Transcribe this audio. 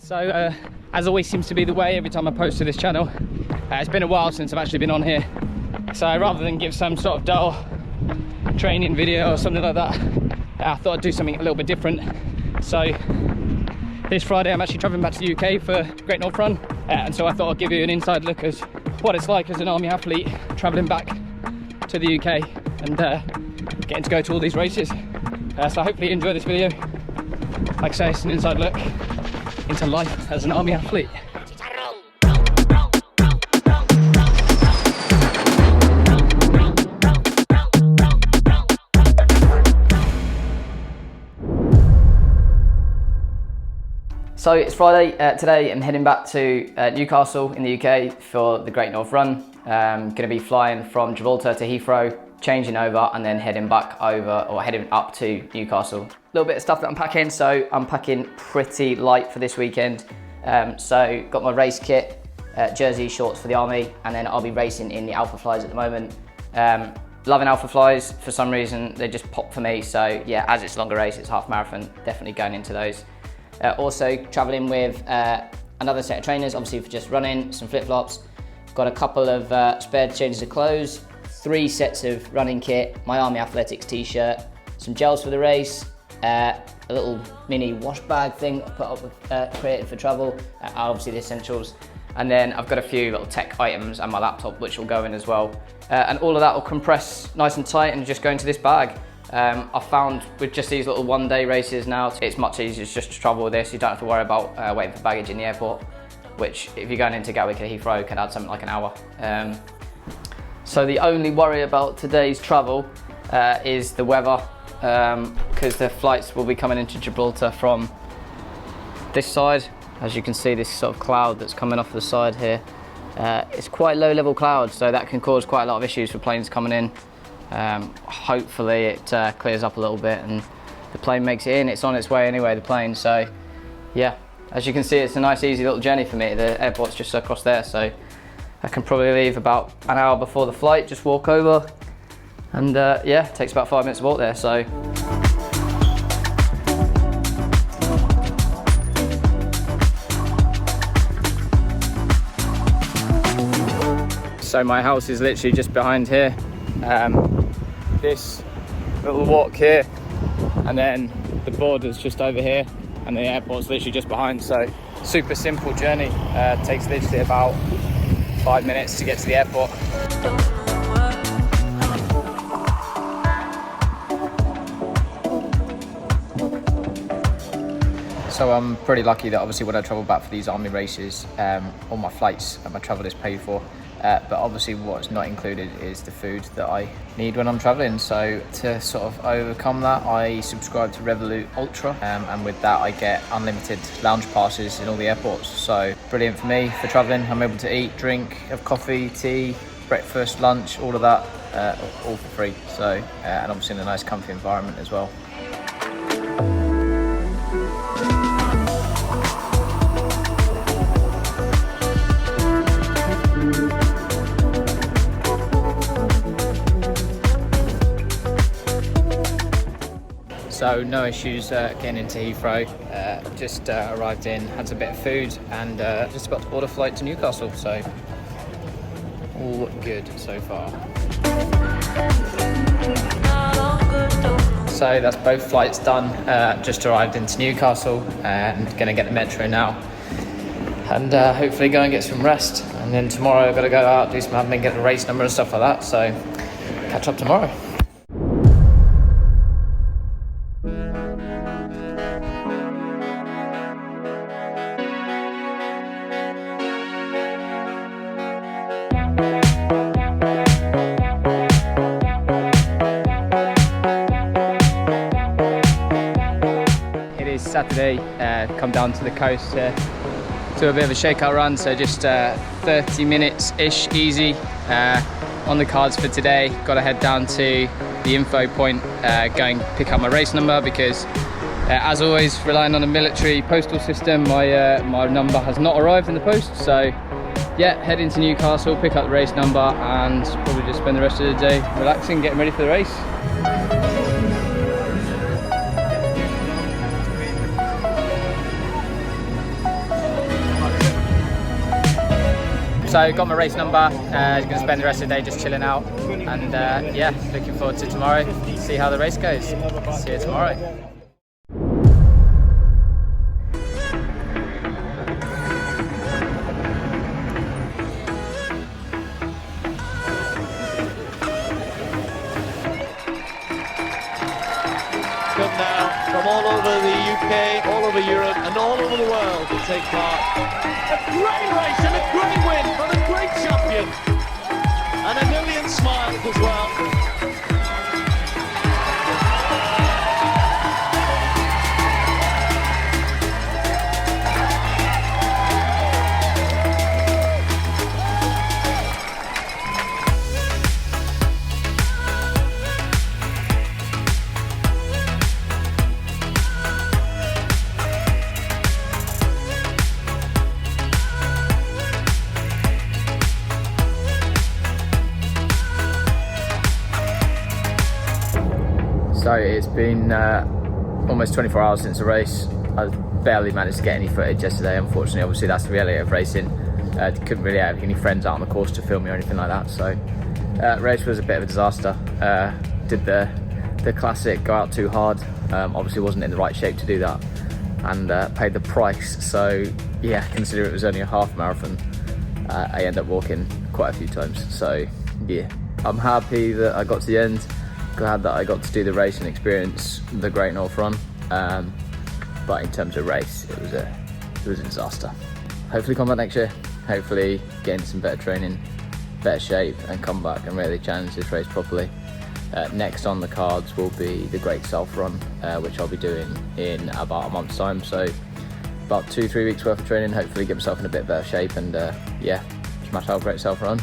So, as always seems to be the way every time I post to this channel, it's been a while since I've actually been on here. So rather than give some sort of dull training video or something like that, I thought I'd do something a little bit different. So this Friday I'm actually travelling back to the UK for Great North Run, and so I thought I'd give you an inside look as what it's like as an army athlete travelling back to the UK and getting to go to all these races. So hopefully you enjoy this video. Like I say, it's an inside look into life as an army athlete. So it's Friday today. I'm heading back to Newcastle in the UK for the Great North Run. I'm going to be flying from Gibraltar to Heathrow, changing over and then heading back over, or heading up to Newcastle. A little bit of stuff that I'm packing, so I'm packing pretty light for this weekend. So got my race kit, jersey, shorts for the army, and then I'll be racing in the Alpha Flies at the moment. Loving Alpha Flies, for some reason they just pop for me, so yeah, as it's a longer race, it's half marathon, definitely going into those. Also travelling with another set of trainers, obviously for just running, some flip-flops. Got a couple of spare changes of clothes, 3 sets of running kit, my Army Athletics t-shirt, some gels for the race, a little mini wash bag thing I put up with, created for travel, obviously the essentials. And then I've got a few little tech items and my laptop which will go in as well. And all of that will compress nice and tight and just go into this bag. I found with just these little one-day races now, it's much easier just to travel with this. You don't have to worry about waiting for baggage in the airport, which if you're going into Gatwick or Heathrow can add something like an hour. So the only worry about today's travel is the weather, because the flights will be coming into Gibraltar from this side. As you can see, this sort of cloud that's coming off the side here. It's quite low level cloud, so that can cause quite a lot of issues for planes coming in. Hopefully it clears up a little bit and the plane makes it in. It's on its way anyway, the plane, so yeah, as you can see, it's a nice easy little journey for me. The airport's just across there, so I can probably leave about an hour before the flight, just walk over, and yeah, it takes about 5 minutes to walk there. So my house is literally just behind here. This little walk here, and then the border's just over here, and the airport's literally just behind. So super simple journey. Takes literally about 5 minutes to get to the airport. So I'm pretty lucky that obviously when I travel back for these army races, all my flights and my travel is paid for. But obviously what's not included is the food that I need when I'm travelling. So to sort of overcome that, I subscribe to Revolut Ultra, and with that I get unlimited lounge passes in all the airports. So brilliant for me for travelling. I'm able to eat, drink, have coffee, tea, breakfast, lunch, all of that, all for free. So and obviously in a nice comfy environment as well. So no issues getting into Heathrow, just arrived in, had a bit of food, and just about to board a flight to Newcastle, so all good so far. So that's both flights done, just arrived into Newcastle and gonna get the metro now, and hopefully go and get some rest, and then tomorrow I've got to go out, do some admin, get the race number and stuff like that, so catch up tomorrow. Saturday, come down to the coast to a bit of a shakeout run, so just 30 minutes-ish easy on the cards for today. Got to head down to the info point, go and pick up my race number, because as always, relying on a military postal system, my number has not arrived in the post, so yeah, head into Newcastle, pick up the race number, and probably just spend the rest of the day relaxing, getting ready for the race. So got my race number, going to spend the rest of the day just chilling out, and yeah, looking forward to tomorrow, see how the race goes. See you tomorrow. Come now from all over the UK, all over Europe and all over the world to take part. A great race and a great win for the great champion. And a million smiles as well. So it's been almost 24 hours since the race. I barely managed to get any footage yesterday, unfortunately. Obviously that's the reality of racing. Couldn't really have any friends out on the course to film me or anything like that. So race was a bit of a disaster. Did the classic go out too hard. Obviously wasn't in the right shape to do that, and paid the price. So yeah, consider it was only a half marathon. I ended up walking quite a few times. So yeah, I'm happy that I got to the end. Glad that I got to do the race and experience the Great North Run, but in terms of race, it was a disaster. Hopefully come back next year, hopefully get into some better training, better shape, and come back and really challenge this race properly. Next on the cards will be the Great South Run, which I'll be doing in about a month's time, so about 2-3 weeks worth of training, hopefully get myself in a bit better shape and yeah, smash out Great South Run.